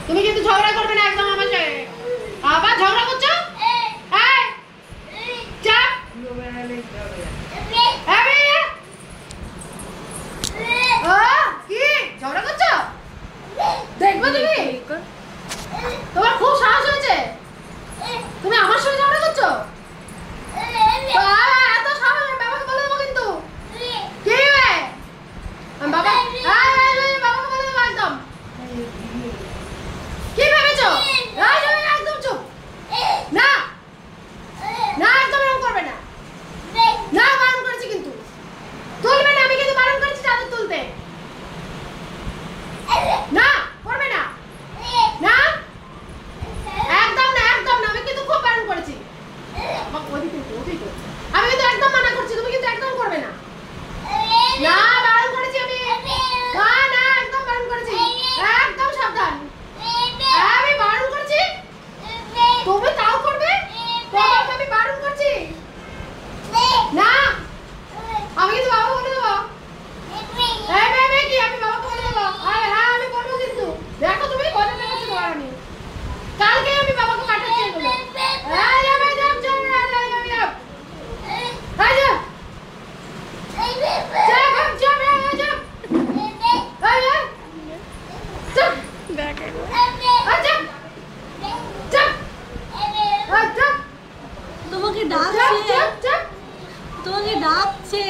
তুমি কিন্তু ঝগড়া করবে না একদম আমার সাথে। আবার ঝগড়া করছো? চাপ। কি ঝগড়া করছো? দেখবো তুমি? তোমার খুব সাহস হয়েছে, তুমি আমার সঙ্গে ঝগড়া করছো? এত সাহস, আমি বাবাকে বলে দেবো কিন্তু। কি হবে? বাবাকে বলে দেবো একদম। কি ভেবেছো? একদম চুপ। না না, একদম এরকম করবে না। না, বারণ করেছি কিন্তু। তুলবে না, আমি কিন্তু বারণ করেছি চাদর তুলতে। না, করবে না। না, একদম না, একদম না, আমি কিন্তু খুব বারণ করেছি। আমি কিন্তু একদম মানা করছি, তুমি কিন্তু একদম করবে না। না, বারণ করেছি আমি। না না, একদম বারণ করেছি, একদম সাবধান। আমি বারণ করছি, তুমি তাও করবে? তোমাকে আমি বারণ করছি। না, আমি কিন্তু বাবা বলে দেবো। কি আমি বাবাকে বলে দেবো? হ্যাঁ, আমি বলবো কিন্তু। দেখো তুমি কথা দেখাচ্ছি তোমার, আমি কালকে আমি বাবাকে পাঠাচ্ছি এগুলো। তোমাকে ডাকছে, তোমাকে ডাকছে।